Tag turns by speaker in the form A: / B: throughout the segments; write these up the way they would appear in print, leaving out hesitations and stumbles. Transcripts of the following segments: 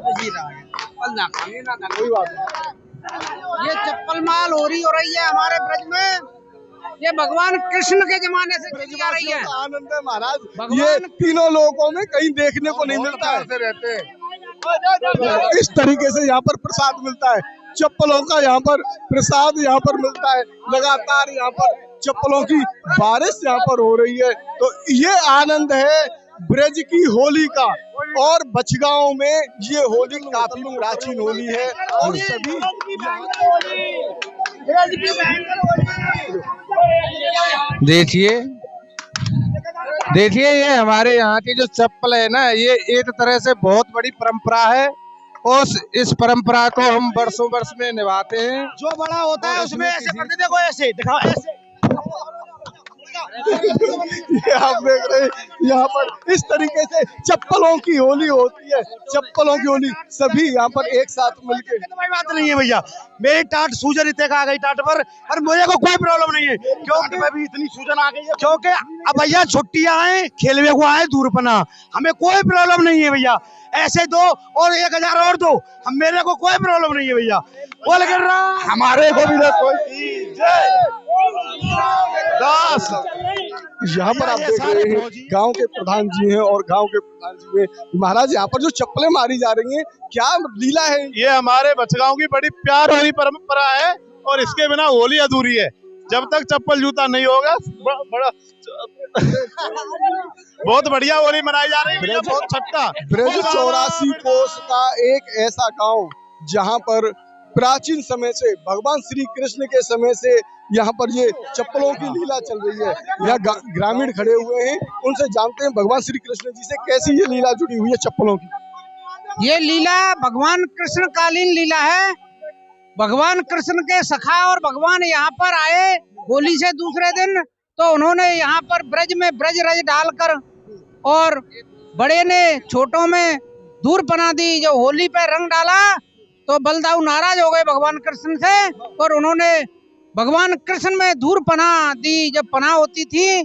A: कोई बात नहीं।
B: ये चप्पल माल हो रही है हमारे ब्रज में। ये भगवान कृष्ण के जमाने से चली आ रही है।
A: आनंद है महाराज, ये तीनों लोगों में कहीं देखने को नहीं मिलता है। रहते हैं इस तरीके से यहाँ पर प्रसाद मिलता है, चप्पलों का यहाँ पर प्रसाद यहाँ पर मिलता है। लगातार यहाँ पर चप्पलों की बारिश यहाँ पर हो रही है। तो ये आनंद है ब्रज की होली का। और बचगांव में ये होली काफी प्राचीन होली है और सभी
C: देखिए ये हमारे यहाँ की जो चप्पल है ना, ये एक तरह से बहुत बड़ी परंपरा है और इस परंपरा को हम वर्षों वर्ष में निभाते हैं।
B: जो बड़ा होता है उसमें ऐसे करते, देखो ऐसे दिखाओ, ऐसे
A: ये आप देख रहे हैं यहाँ पर इस तरीके से चप्पलों की होली होती है। चप्पलों की होली सभी यहाँ पर एक साथ मिलके।
B: कोई बात नहीं है भैया, मेरी टाट सूजन इतने आ गई टाट पर, और मुझे को कोई प्रॉब्लम नहीं है क्योंकि मैं भी इतनी सूजन आ गई है। क्योंकि अब भैया छुट्टियां आए, खेलवे को आए दूरपना, हमें कोई प्रॉब्लम नहीं है भैया। ऐसे दो और 1000 और दो, हम मेरे को कोई प्रॉब्लम नहीं है भैया। बोल कर रहा
A: हमारे को भी कोई दास। यहाँ पर आप देख रहे हैं गांव के प्रधान जी हैं और गांव के प्रधान जी हैं। महाराज यहाँ पर जो चप्पलें मारी जा रही हैं, क्या लीला है?
D: ये हमारे बचगांव की बड़ी प्यार वाली परंपरा है और इसके बिना होली अधूरी है। जब तक चप्पल जूता नहीं होगा बड़ा बहुत बढ़िया होली मनाई जा रही है। बहुत छट्टा
A: ब्रज 84 कोस का एक ऐसा गांव जहां पर प्राचीन समय से भगवान श्री कृष्ण के समय से यहाँ पर ये चप्पलों की लीला चल रही है। यहाँ ग्रामीण खड़े हुए हैं, उनसे जानते हैं भगवान श्री कृष्ण जी से कैसी ये लीला जुड़ी हुई है चप्पलों की।
B: ये लीला भगवान कृष्ण कालीन लीला है। भगवान कृष्ण के सखा और भगवान यहाँ पर आए होली से दूसरे दिन, तो उन्होंने यहाँ पर ब्रज में ब्रज रज डालकर और बड़े ने छोटों में दूर पना दी। जो होली पे रंग डाला तो बलदाऊ नाराज हो गए भगवान कृष्ण से और उन्होंने भगवान कृष्ण में दूर पनाह दी। जब पनाह होती थी,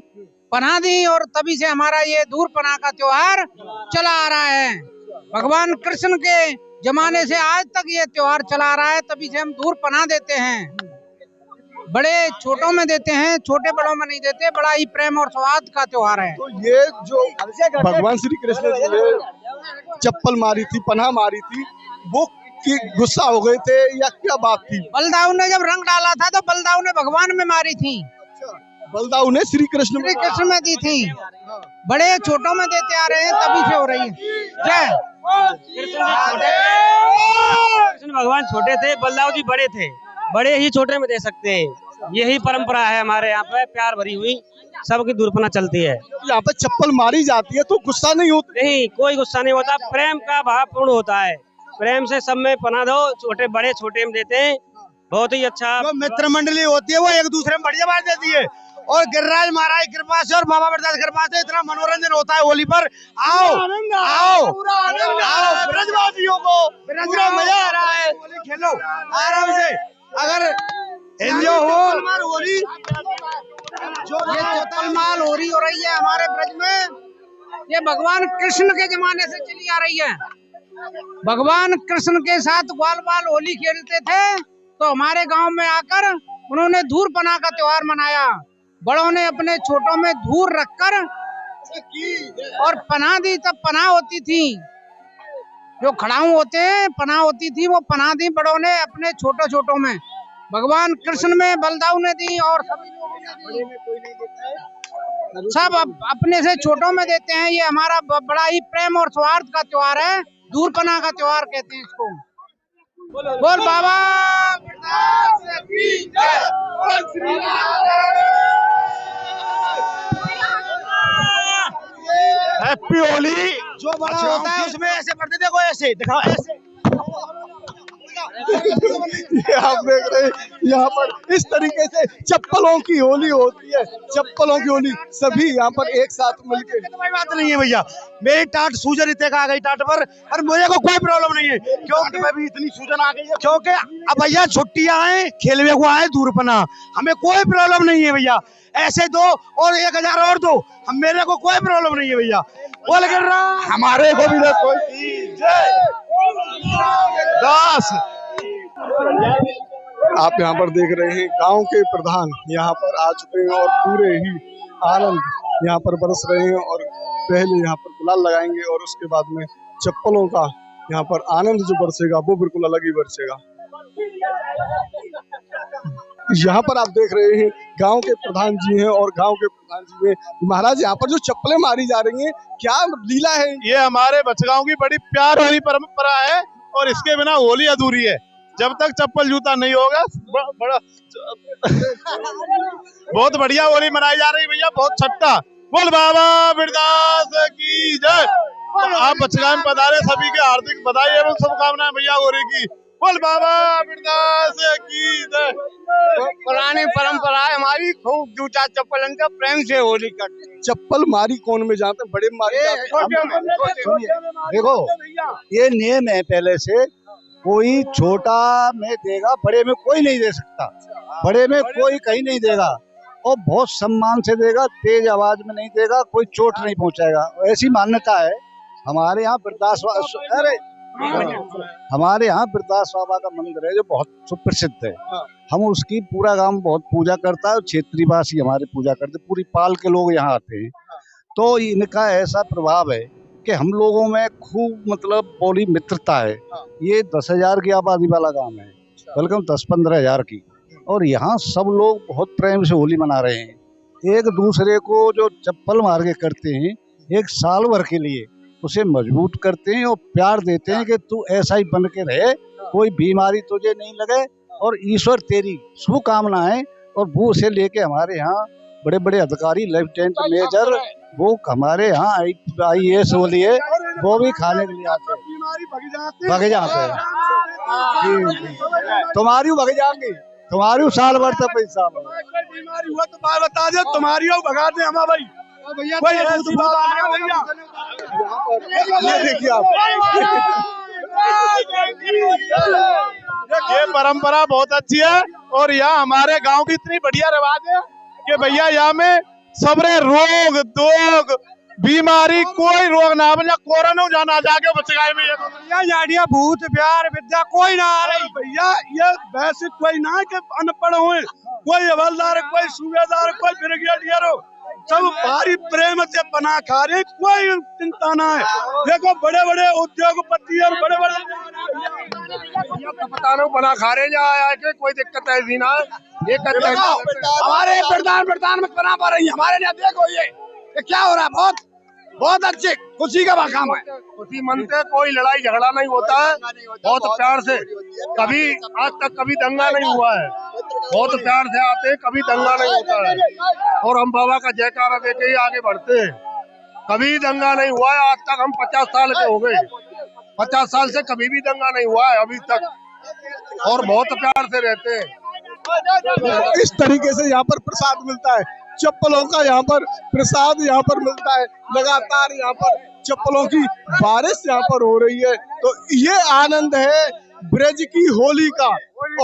B: पनाह दी, और तभी से हमारा ये दूर पनाह का त्योहार चला आ रहा है। भगवान कृष्ण के जमाने से आज तक ये त्योहार चला आ रहा है, तभी से हम दूर पनाह देते हैं। बड़े छोटों में देते हैं, छोटे बड़ों में नहीं देते। बड़ा ही प्रेम और सौहार्द का त्योहार है।
A: तो ये जो भगवान श्री कृष्ण जी ने चप्पल मारी थी, पनाह मारी थी, वो कि गुस्सा हो गए थे या क्या बात थी?
B: बलदाऊ ने जब रंग डाला था तो बलदाऊ ने भगवान में मारी थी।
A: बलदाऊ ने श्री कृष्ण
B: में दी थी। बड़े छोटों में देते आ रहे हैं, तभी से हो रही है। जय
E: कृष्ण भगवान छोटे थे, बलदाऊ जी बड़े थे, बड़े ही छोटे में दे सकते हैं। यही परंपरा है हमारे यहाँ पे, प्यार भरी हुई सबकी दूरपना चलती है।
A: यहाँ पे चप्पल मारी जाती है तो गुस्सा नहीं होता?
E: नहीं, कोई गुस्सा नहीं होता, प्रेम का भाव पूर्ण होता है। प्रेम से सब में पना दो, छोटे बड़े छोटे में देते हैं। बहुत ही अच्छा
B: मित्र मंडली होती है, वो एक दूसरे में बढ़िया बात देती है। और गिरिराज महाराज की कृपा से और बाबा बरदास की कृपा से इतना मनोरंजन होता है होली पर। आओ आओ आओ, ब्रजवासियों को पूरा मजा आ रहा है। होली खेलो आराम से, अगर एंजॉय हो होली। जो ये चप्पल माल हो रही है हमारे ब्रज में, ये भगवान कृष्ण के जमाने से चली आ रही है। भगवान कृष्ण के साथ ग्वाल बाल होली खेलते थे, तो हमारे गांव में आकर उन्होंने धूर पनाह का त्योहार मनाया। बड़ों ने अपने छोटों में धूर रखकर और पनाह दी। तब पनाह होती थी, जो खड़ाऊ होते हैं, पनाह होती थी, वो पनाह दी बड़ों ने अपने छोटों छोटों में। भगवान कृष्ण में बलदाऊ ने दी और सभी लोगों ने दी। सब अपने से छोटों में देते हैं। ये हमारा बड़ा ही प्रेम और सौहार्द का त्योहार है। दूर पनाह का त्योहार कहते हैं इसको। बोल बाबा
D: हैप्पी होली।
B: जो बड़ा होता है उसमें ऐसे करते, देखो ऐसे दिखाओ, ऐसे
A: ये आप देख रहे हैं यहाँ पर इस तरीके से चप्पलों की होली होती है। चप्पलों की होली सभी यहाँ पर एक साथ मिलके।
B: कोई बात नहीं है भैया, मेरी टाट सूजन इतने आ गई टाट पर, और मुझे को कोई प्रॉब्लम नहीं है क्योंकि मैं भी इतनी सूजन आ गई है। क्योंकि अब भैया छुट्टियां आए, खेलवे को आए दूरपना, हमें कोई प्रॉब्लम नहीं है भैया। ऐसे दो और 1000 और दो, हम मेरे को कोई प्रॉब्लम नहीं है भैया। बोल कर रहा
A: हमारे को भी कोई
D: बिंदास।
A: आप यहाँ पर देख रहे हैं गांव के प्रधान यहाँ पर आ चुके हैं और पूरे ही आनंद यहाँ पर बरस रहे हैं और पहले यहाँ पर गुलाल लगाएंगे और उसके बाद में चप्पलों का यहाँ पर आनंद जो बरसेगा वो बिल्कुल अलग ही बरसेगा। यहाँ पर आप देख रहे हैं गांव के प्रधान जी हैं और गांव के प्रधान जी में महाराज यहाँ पर जो चप्पलें मारी जा रही हैं क्या लीला है?
D: ये हमारे बचगांव की बड़ी प्यार वाली परंपरा है और इसके बिना होली अधूरी है। जब तक चप्पल जूता नहीं होगा बड़ा बहुत बढ़िया होली मनाई जा रही भैया, बहुत छट्टा। बोल बाबा बिरदास की जय। तो आप बचगांव में पधारे, सभी के हार्दिक बधाई एवं शुभकामनाएं भैया होली की। बोल बाबा बिरदास की जय।
B: पुरानी परंपरा है हमारी, खूब जूता चप्पल इनका प्रेम से होली करते हैं।
A: चप्पल मारी कौन में जानते हैं? बड़े मारी
F: देखो ये नियम है पहले से, कोई छोटा में देगा, बड़े में कोई नहीं दे सकता, बड़े में कोई कहीं नहीं देगा और बहुत सम्मान से देगा, तेज आवाज में नहीं देगा, कोई चोट नहीं पहुंचाएगा। ऐसी मान्यता है हमारे यहाँ हमारे यहाँ बिरदास बाबा का मंदिर है जो बहुत सुप्रसिद्ध है। हम उसकी पूरा गांव बहुत पूजा करता है और क्षेत्रीय वासी हमारे पूजा करते, पूरी पाल के लोग यहाँ आते हैं। तो इनका ऐसा प्रभाव है कि हम लोगों में खूब मतलब बोली मित्रता है। ये 10,000 की आबादी वाला गांव है, बल्कि 10-15 हजार की, और यहाँ सब लोग बहुत प्रेम से होली मना रहे हैं। एक दूसरे को जो चप्पल मार के करते हैं, एक साल भर के लिए उसे मजबूत करते हैं और प्यार देते हैं कि तू ऐसा ही बन के रहे, कोई बीमारी तुझे नहीं लगे और ईश्वर तेरी शुभकामनाएं। और वो से लेके हमारे यहाँ बड़े बड़े अधिकारी, लेफ्टिनेंट मेजर, वो हमारे यहाँ IAS होली है, वो भी खाने के लिए आते हैं, भग जाते हैं। तुम्हारी भग जाएंगे, तुम्हारी साल भर तक पैसा
A: बीमारी हुआ तो बात बता दे, तुम्हारी भगा दे हम भाई। कोई ऐसी बात नहीं भैया। ये देखिए आप,
D: ये परंपरा बहुत अच्छी है और यहाँ हमारे गांव की इतनी बढ़िया रिवाज है कि भैया यहाँ में सबरे रोग दोग बीमारी कोई रोग ना बन, कोरोना जाना जाके बचगाए में
B: याडिया भूत प्यार विद्या कोई ना आ रही
A: भैया। ये वैसे कोई ना कि अनपढ़ हुए, कोई हवलदार, कोई सूबेदार, कोई ब्रिगेडियर हो, सब भारी प्रेम से बना खा रहे, कोई चिंता ना है। देखो बड़े बड़े उद्योगपति और बड़े बड़े
C: बना खा रहे हैं, कोई दिक्कत है ना। ये
B: हमारे प्रधान में बना पा रही है हमारे यहाँ। देखो ये क्या हो रहा है, बहुत बहुत अच्छे खुशी का काम है।
C: खुशी मन से कोई लड़ाई झगड़ा नहीं होता है, बहुत प्यार से। कभी आज तक कभी दंगा नहीं हुआ है, बहुत प्यार से आते हैं, कभी दंगा नहीं होता है और हम बाबा का जयकारा देके ही आगे बढ़ते हैं। कभी दंगा नहीं हुआ है आज तक, हम 50 साल के हो गए, 50 साल से कभी भी दंगा नहीं हुआ है अभी तक और बहुत प्यार से रहते हैं।
A: इस तरीके से यहाँ पर प्रसाद मिलता है, चप्पलों का यहाँ पर प्रसाद यहाँ पर मिलता है। लगातार यहाँ पर चप्पलों की बारिश यहाँ पर हो रही है। तो ये आनंद है ब्रज की होली का।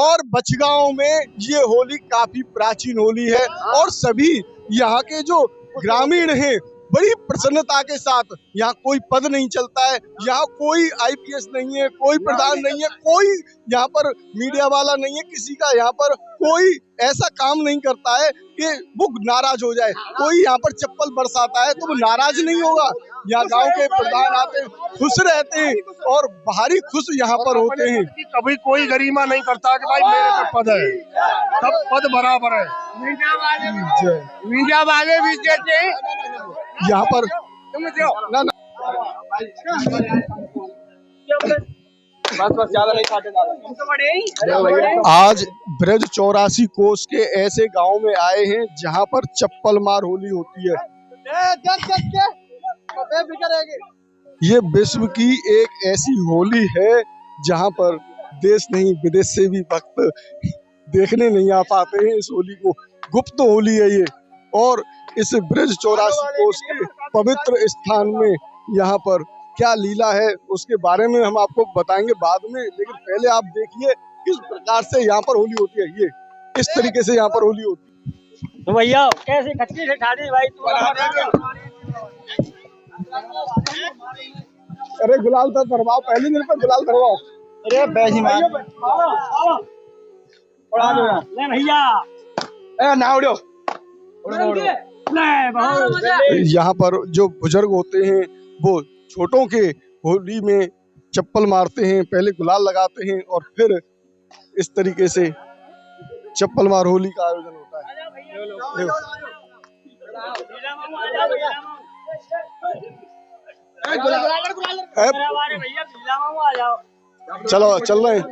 A: और बचगांव में ये होली काफी प्राचीन होली है और सभी यहाँ के जो ग्रामीण हैं बड़ी प्रसन्नता के साथ, यहाँ कोई पद नहीं चलता है, यहाँ कोई IPS नहीं है, कोई प्रधान नहीं है, कोई यहाँ पर मीडिया वाला नहीं है, किसी का यहाँ पर कोई ऐसा काम नहीं करता है कि वो नाराज हो जाए। कोई यहाँ पर चप्पल बरसाता है तो वो नाराज नहीं होगा। यहाँ गांव के प्रधान आते हैं, खुश रहते हैं और भारी खुश यहाँ पर होते हैं।
C: कभी कोई गरिमा नहीं करता कि भाई मेरे पे पद है, सब पद बराबर है।
B: मीडिया वाले भी देते हैं
A: यहाँ पर ना आज ब्रज 84 कोस के ऐसे गांव में आए हैं जहां पर चप्पल मार होली होती है। ये विश्व की एक ऐसी होली है जहां पर देश नहीं विदेश से भी भक्त देखने नहीं आ पाते हैं इस होली को। गुप्त होली है ये और इस ब्रज 84 कोस के पवित्र स्थान में यहाँ पर क्या लीला है उसके बारे में हम आपको बताएंगे बाद में, लेकिन पहले आप देखिए किस प्रकार से यहाँ पर होली होती है। ये इस तरीके से यहाँ पर होली होती है।
E: तो भैया कैसे खच्ची से ठाड़ी भाई तू
A: अरे गुलाल तो करवाओ, पहले दिन पर गुलाल करवाओ।
B: अरे बैजी मार
E: ले भैया
B: ना उड़ो।
A: यहाँ पर जो बुजुर्ग होते हैं वो छोटों के होली में चप्पल मारते हैं, पहले गुलाल लगाते हैं और फिर इस तरीके से चप्पल मार होली का आयोजन होता है। चलो चल रहे हैं।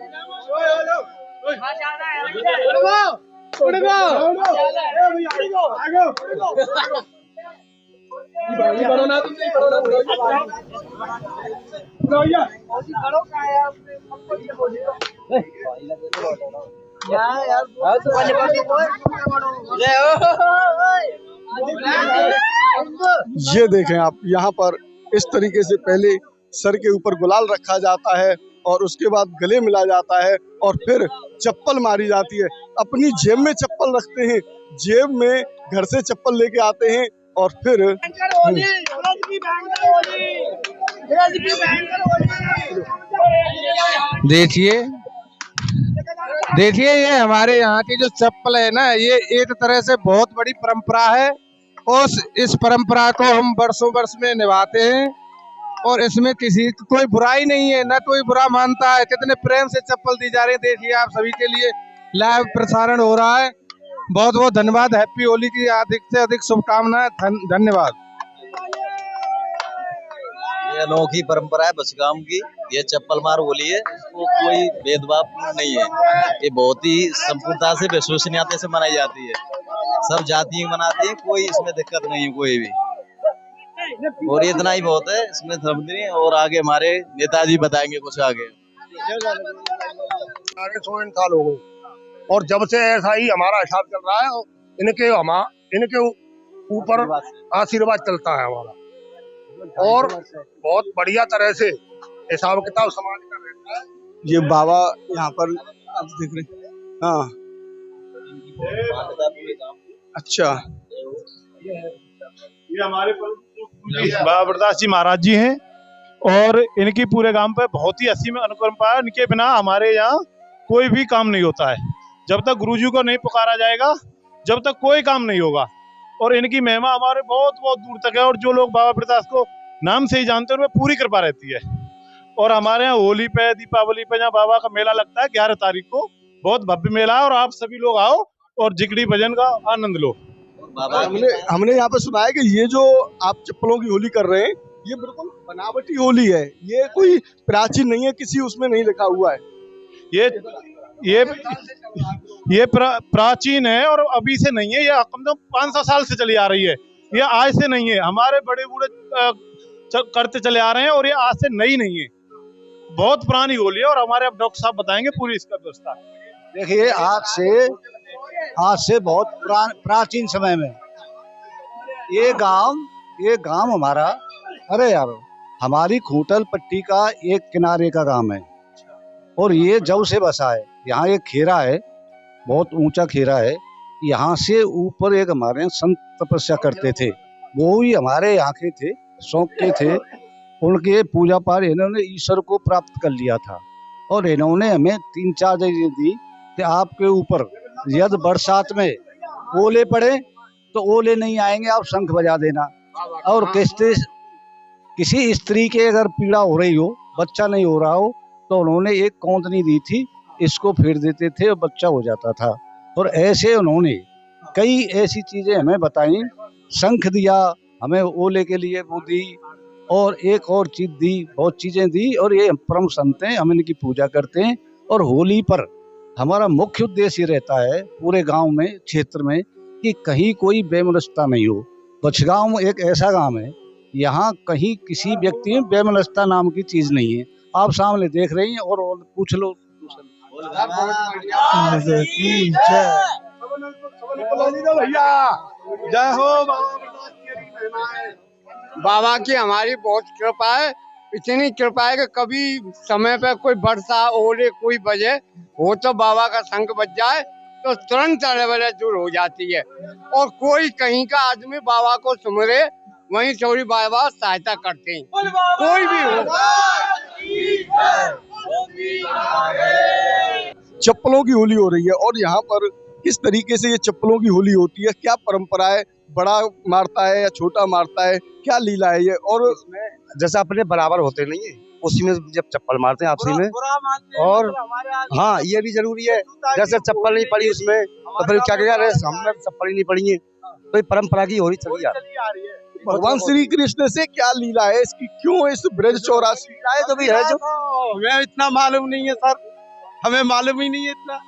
A: ये देखें आप, यहाँ पर इस तरीके से पहले सर के ऊपर गुलाल रखा जाता है और उसके बाद गले मिला जाता है और फिर चप्पल मारी जाती है। अपनी जेब में चप्पल रखते हैं, जेब में घर से चप्पल लेके आते हैं और फिर
B: देखिए ये हमारे यहाँ की जो चप्पल है ना, ये एक तरह से बहुत बड़ी परंपरा है और इस परंपरा को हम वर्षों वर्ष में निभाते हैं और इसमें किसी कोई बुराई नहीं है, ना कोई बुरा मानता है। कितने प्रेम से चप्पल दी जा रही है, देखिए आप सभी के लिए लाइव प्रसारण हो रहा है। बहुत बहुत धन्यवाद। हैप्पी होली की अधिक से अधिक शुभकामनाएं। धन्यवाद।
G: ये अनोखी परंपरा है बचगाम की, ये चप्पल मार होली है, इसको कोई भेदभाव नहीं है। ये बहुत ही संपूर्णता से विश्वसनीयता से मनाई जाती है, सब जातियां मनाती है, कोई इसमें दिक्कत नहीं है कोई भी। और इतना ही बहुत है इसमें समझिए। और आगे हमारे नेताजी बताएंगे कुछ आगे।
C: 100 साल हो गए और जब से ऐसा ही हमारा हिसाब चल रहा है, इनके ऊपर आशीर्वाद चलता है हमारा और बहुत बढ़िया तरह से हिसाब किताब समाज का रहता है।
A: ये बाबा यहाँ पर आप देख रहे हैं। हाँ अच्छा,
D: ये हमारे बाबा वरदास जी महाराज जी हैं और इनकी पूरे गांव पे बहुत ही असीम अनुकंपा है। इनके बिना हमारे यहाँ कोई भी काम नहीं होता है। जब तक गुरुजी को नहीं पुकारा जाएगा, जब तक कोई काम नहीं होगा। और इनकी महिमा हमारे बहुत बहुत दूर तक है और जो लोग बाबा वरदास को नाम से ही जानते हैं उनमें पूरी कृपा रहती है। और हमारे यहाँ होली पे, दीपावली पे जहाँ बाबा का मेला लगता है 11 तारीख को, बहुत भव्य मेला है और आप सभी लोग आओ और जिगड़ी भजन का आनंद लो।
A: हमने यहाँ पे सुना है कि ये जो आप चप्पलों की होली कर रहे हैं, ये बिल्कुल बनावटी होली है, ये कोई प्राचीन नहीं है, किसी उसमें नहीं लिखा हुआ है।
D: ये प्राचीन है और अभी से नहीं है, ये कम से कम 500 साल से चली आ रही है, ये आज से नहीं है। हमारे बड़े बूढ़े करते चले आ रहे हैं और ये आज से नई नहीं है, बहुत पुरानी होली है। और हमारे अब डॉक्टर साहब बताएंगे पूरी इसका व्यवस्था।
F: देखिए आज से बहुत प्राचीन समय में ये गांव हमारा, अरे यार, हमारी खूंटल पट्टी का एक किनारे का गांव है और ये जब से बसा है। यहाँ एक खेरा है, बहुत ऊंचा खेरा है, यहाँ से ऊपर एक हमारे यहाँ संत तपस्या करते थे, वो भी हमारे यहाँ के थे, शौक के थे। उनके पूजा पाठ इन्होंने ईश्वर को प्राप्त कर लिया था और इन्होंने हमें 3-4 जगह दी कि आपके ऊपर यदि बरसात में ओले पड़े तो ओले नहीं आएंगे, आप शंख बजा देना। और किसी स्त्री के अगर पीड़ा हो रही हो, बच्चा नहीं हो रहा हो, तो उन्होंने एक कौंदनी दी थी, इसको फेर देते थे और बच्चा हो जाता था। और ऐसे उन्होंने कई ऐसी चीजें हमें बताई, शंख दिया हमें ओले के लिए, वो दी और एक और चीज दी, बहुत चीजें दी। और ये परम संत हैं, हम इनकी पूजा करते हैं। और होली पर हमारा मुख्य उद्देश्य ये रहता है पूरे गांव में, क्षेत्र में, कि कहीं कोई बेमनस्ता नहीं हो। बछगांव एक ऐसा गांव है, यहाँ कहीं किसी व्यक्ति में बेमनस्ता नाम की चीज नहीं है। आप सामने देख रही हैं और पूछ लो।
B: भैया जय हो। बाबा की हमारी बहुत कृपा है, इतनी कृपा है कि कभी समय पे कोई वर्षा ओले कोई बजे हो तो बाबा का शंख बज जाए तो तुरंत अलबले दूर हो जाती है। और कोई कहीं का आदमी बाबा को सुमरे, वहीं चौरी बाबा सहायता करते हैं, कोई भी हो।
A: चप्पलों की होली हो रही है और यहाँ पर किस तरीके से ये चप्पलों की होली होती है, क्या परंपरा है, बड़ा मारता है या छोटा मारता है, क्या लीला है ये। और
B: जैसा अपने बराबर होते नहीं है उसी में जब चप्पल मारते हैं आपसी में, और हाँ ये भी जरूरी है, जैसे चप्पल नहीं पड़ी उसमें तो फिर क्या करें, अरे हमने चप्पल ही नहीं पड़ी है, तो ये परंपरा की होली चली आ रही है।
A: भगवान श्री कृष्ण से क्या लीला है इसकी, क्यों इस ब्रज 84
B: तो भी है जो
D: हमें इतना मालूम नहीं है सर, हमें मालूम ही नहीं है इतना।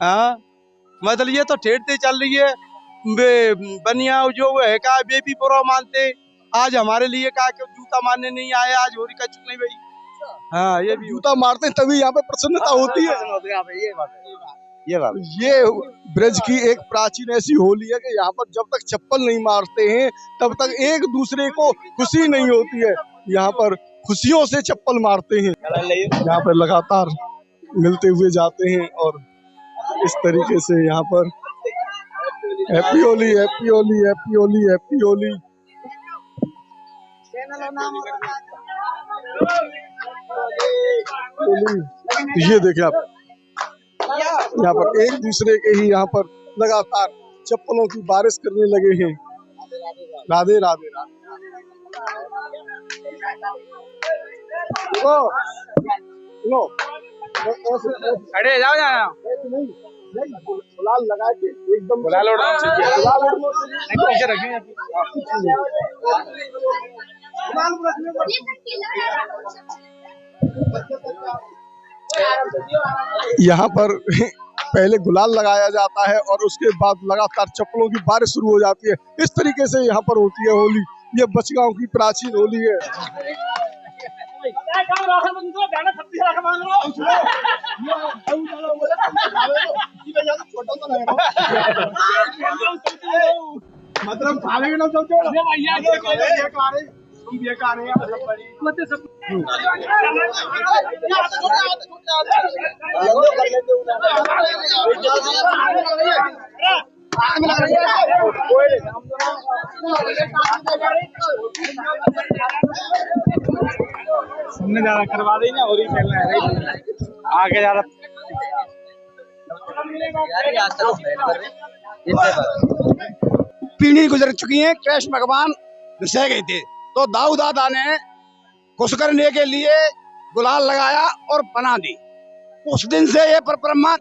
D: हाँ मतलब ये तो ठेठते चल रही है, बनिया जो है का बेबी प्रो मानते, आज हमारे लिए का जूता मारने नहीं आए, आज होली का चुप नहीं भाई। हाँ ये भी
A: जूता मारते हैं तभी यहाँ पे प्रसन्नता होती है।
B: ये बात
A: ये ब्रज की एक प्राचीन ऐसी होली है कि यहाँ पर जब तक चप्पल नहीं मारते हैं तब तक एक दूसरे को खुशी नहीं होती है। यहाँ पर खुशियों से चप्पल मारते हैं, यहाँ पर लगातार मिलते हुए जाते हैं और इस तरीके से यहाँ पर happy Holi, happy Holi, happy Holi, happy Holi. ये देखें आप, यहाँ पर एक दूसरे के ही यहाँ पर लगातार चप्पलों की बारिश करने लगे हैं। राधे राधे राधे। लो
D: अरे जाओ जाओ
A: गुलाल लगा के एकदम
D: गुलाल उड़ाओ, पीछे रखेंगे।
A: यहाँ पर पहले गुलाल लगाया जाता है और उसके बाद लगातार चप्पलों की बारिश शुरू हो जाती है। इस तरीके से यहाँ पर होती है होली। ये बचगांव की प्राचीन होली है। मतलब खाने ना
D: हमने ज्यादा करवा दी ना, और ही खेलना है आगे ज्यादा।
B: पीढ़ी गुजर चुकी है, कृष्ण भगवान सह गए थे, तो दाऊ दादा ने खुश करने के लिए गुलाल लगाया और बना दी। उस दिन से ये परंपरा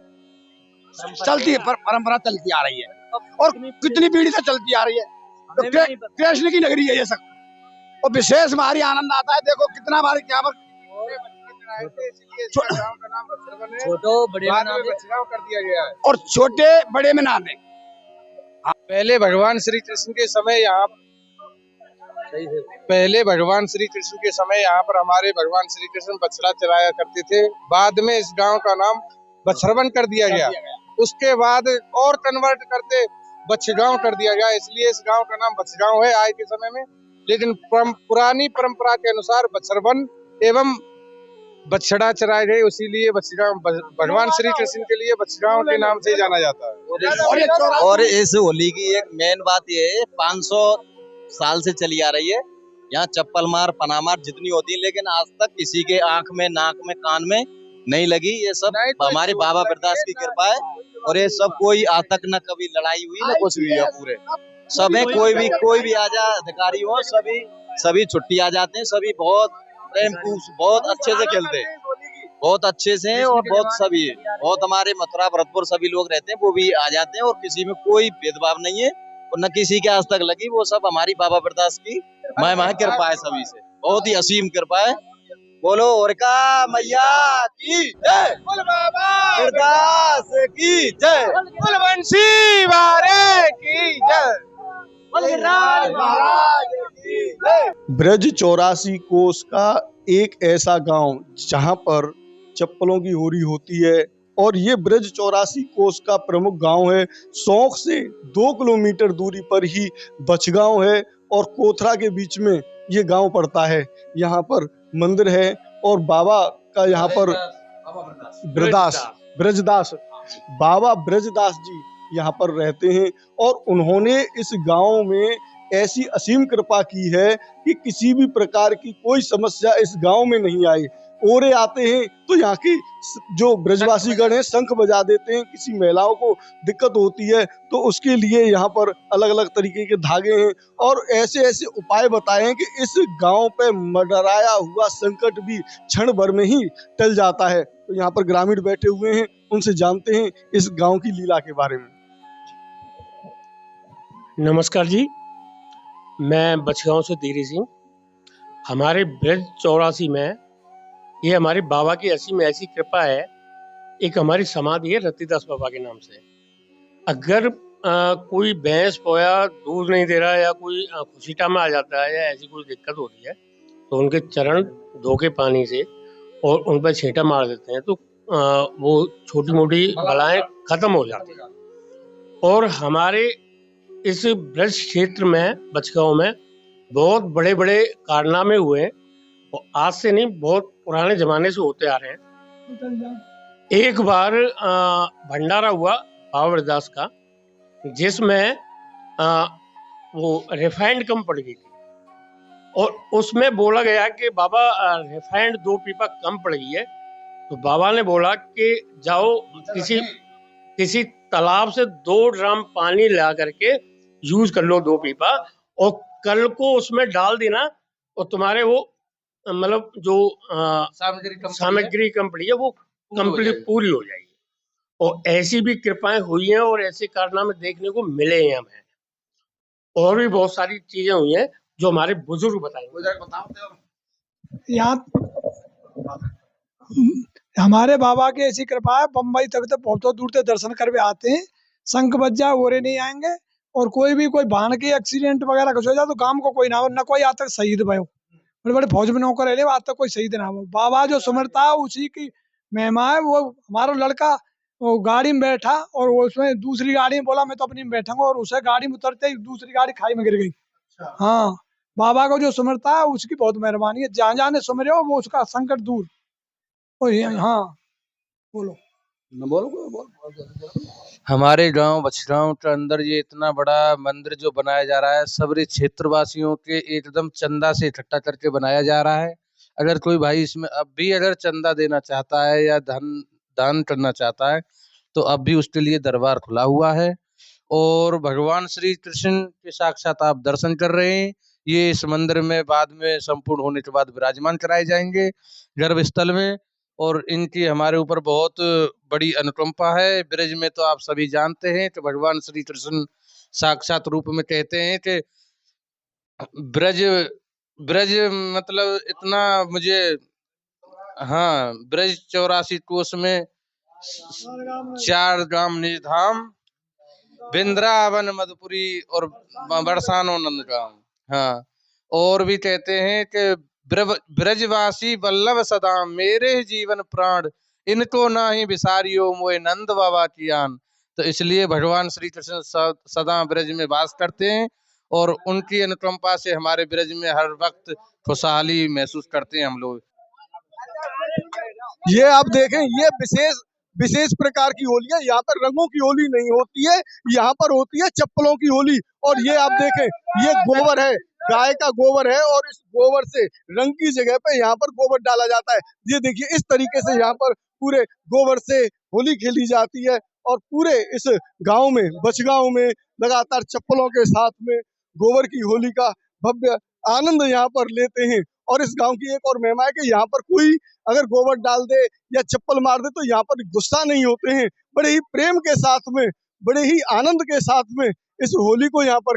B: चलती है, परंपरा चलती आ रही है और कितनी पीढ़ी से चलती आ रही है। तो कृष्ण की नगरी है ये सब, और विशेष भारी आनंद आता है। देखो कितना भारी, क्या
D: कर दिया गया है
B: और छोटे बड़े में नाम है।
D: पहले भगवान श्री कृष्ण के समय यहाँ पर हमारे भगवान श्री कृष्ण बछड़ा चलाया करते थे। बाद में इस गांव का नाम बछरवन कर दिया गया, उसके बाद और कन्वर्ट करते बछगांव कर दिया गया, इसलिए इस गांव का नाम बछगांव है आज के समय में। लेकिन पुरानी परंपरा के अनुसार बछरवन एवं बछड़ा चराए गए, इसीलिए बछगांव भगवान श्री कृष्ण के लिए बछगांव के नाम से जाना जाता है।
G: और इस होली की एक मेन बात ये है, 500 साल से चली आ रही है। यहाँ चप्पल मार पनामार जितनी होती है, लेकिन आज तक किसी के आंख में, नाक में, कान में नहीं लगी। ये सब हमारे बाबा बिरदास की कृपा है। और ये सब कोई आज तक न कभी लड़ाई हुई न कुछ हुई है। पूरे सब है, कोई भी आ जाए, अधिकारी हो, सभी छुट्टी आ जाते हैं। सभी बहुत प्रेम बहुत अच्छे से खेलते हैं, बहुत अच्छे से हैं। और बहुत सभी बहुत हमारे मथुरा भरतपुर सभी लोग रहते हैं, वो भी आ जाते हैं। और किसी में कोई भेदभाव नहीं है और न किसी के आज तक लगी। वो सब हमारी बाबा बिरदास की महिमा कृपा है, सभी से बहुत ही असीम कृपा है। बोलो औरका मैया की जय, बोल बाबा बिरदास की जय, बोल बंसी वारे की जय, बोल गिरिराज महाराज की जय।
A: ब्रज 84 कोस का एक ऐसा गांव जहां पर चप्पलों की होली होती है और ये ब्रज 84 कोस का प्रमुख गांव है। सौंख से 2 किलोमीटर दूरी पर ही बचगांव है और कोथरा के बीच में ये गांव पड़ता है। यहाँ पर मंदिर है और बाबा का यहाँ पर ब्रजदास बाबा ब्रजदास जी यहाँ पर रहते हैं और उन्होंने इस गांव में ऐसी असीम कृपा की है कि किसी भी प्रकार की कोई समस्या इस गांव में नहीं आई। ओरे आते हैं तो यहाँ की जो ब्रजवासी गण हैं शंख बजा देते हैं। किसी महिलाओं को दिक्कत होती है तो उसके लिए यहाँ पर अलग अलग तरीके के धागे हैं और ऐसे ऐसे उपाय बताए हैं कि इस गांव पे मंडराया हुआ संकट भी क्षण भर में ही टल जाता है। तो यहाँ पर ग्रामीण बैठे हुए हैं, उनसे जानते हैं इस गांव की लीला के बारे में।
H: नमस्कार जी, मैं बछगांव से धीरे सिंह। हमारे ब्रज 84 में ये हमारे बाबा की असीम ऐसी कृपा है। एक हमारी समाधि है रतिदास बाबा के नाम से। अगर कोई भैंस पोया दूध नहीं दे रहा या कोई खुशीटा में आ जाता है या ऐसी कोई दिक्कत हो रही है तो उनके चरण धो के पानी से और उन पर छींटा मार देते हैं तो वो छोटी मोटी बलाएं खत्म हो जाती हैं। और हमारे इस ब्रज क्षेत्र में बछगांव में बहुत बड़े बड़े कारनामे हुए हैं और आज से नहीं बहुत पुराने जमाने से होते आ रहे हैं। एक बार भंडारा हुआ बाबा वरदास का जिसमें वो रिफाइंड कम पड़ गई थी और उसमें बोला गया कि बाबा रिफाइंड 2 पीपा कम पड़ गई है। तो बाबा ने बोला कि जाओ किसी तालाब से 2 ड्रम पानी ला करके यूज कर लो 2 पीपा और कल को उसमें डाल देना और तुम्हारे वो मतलब जो सामग्री कम पड़ी है वो कंप्लीट पूरी हो जाएगी। और ऐसी भी कृपाएं हुई हैं और ऐसे कारनामे देखने को मिले हैं हमें। और भी बहुत सारी चीजें हुई हैं जो हमारे बुजुर्ग बताएंगे।
I: यहाँ हमारे बाबा की ऐसी कृपा है, बम्बई तक तो बहुत दूर से दर्शन करके आते हैं। शंख बज जाए ओरे नहीं आएंगे और कोई वाहन के एक्सीडेंट वगैरह कुछ हो जाए तो गांव को कोई ना हो, न कोई आज तक शहीद भयो। बड़े बड़े फौज में नौकर है आज तक कोई शहीद ना हो। बाबा जो सुमरता है उसी की महिमा है। वो हमारा लड़का वो गाड़ी में बैठा और वो उसमें दूसरी गाड़ी में बोला मैं तो अपनी में बैठूंगा और उसे गाड़ी में उतरते ही दूसरी गाड़ी खाई में गिर गई। हाँ, बाबा को जो सुमरता है उसकी बहुत मेहरबानी है। जहाँ जहाँ ने सुमरे हो वो उसका संकट दूर। हाँ बोलो
F: न बोलो।
J: हमारे गांव बछगांव के अंदर ये इतना बड़ा मंदिर जो बनाया जा रहा है सबरे क्षेत्रवासियों के एकदम चंदा से इकट्ठा करके बनाया जा रहा है। अगर कोई भाई इसमें अब भी अगर चंदा देना चाहता है या दान करना चाहता है तो अब भी उसके लिए दरबार खुला हुआ है। और भगवान श्री कृष्ण के साक्षात आप दर्शन कर रहे हैं। ये इस मंदिर में बाद में संपूर्ण होने के बाद विराजमान कराए जाएंगे गर्भस्थल में। और इनकी हमारे ऊपर बहुत बड़ी अनुकंपा है। ब्रज में तो आप सभी जानते हैं कि भगवान श्री कृष्ण साक्षात रूप में कहते हैं कि ब्रज मतलब इतना मुझे हाँ ब्रज 84 कोष में 4 गांव निज धाम वृंदावन मधुपुरी और बरसानो नंदगांव। हाँ, और भी कहते हैं कि ब्रजवासी वल्लभ सदा मेरे जीवन प्राण इनको ना ही विसारियो मोए नंद बाबा की आन। तो इसलिए भगवान श्री कृष्ण सदा ब्रज में वास करते हैं और उनकी अनुकंपा से हमारे ब्रज में हर वक्त खुशहाली महसूस करते हैं हम लोग।
A: ये आप देखें, ये विशेष प्रकार की होली है। यहाँ पर रंगों की होली नहीं होती है, यहाँ पर होती है चप्पलों की होली। और ये आप देखें, ये गोबर है, गाय का गोबर है और इस गोबर से रंग की जगह पे यहाँ पर गोबर डाला जाता है। ये देखिए इस तरीके से यहाँ पर पूरे गोबर से होली खेली जाती है और पूरे इस गांव में बछगांव में लगातार चप्पलों के साथ में गोबर की होली का भव्य आनंद यहाँ पर लेते हैं। और इस गांव की एक और महिमा है कि यहाँ पर कोई अगर गोबर डाल दे या चप्पल मार दे तो यहाँ पर गुस्सा नहीं होते हैं। बड़े ही प्रेम के साथ में, बड़े ही आनंद के साथ में इस होली को यहाँ पर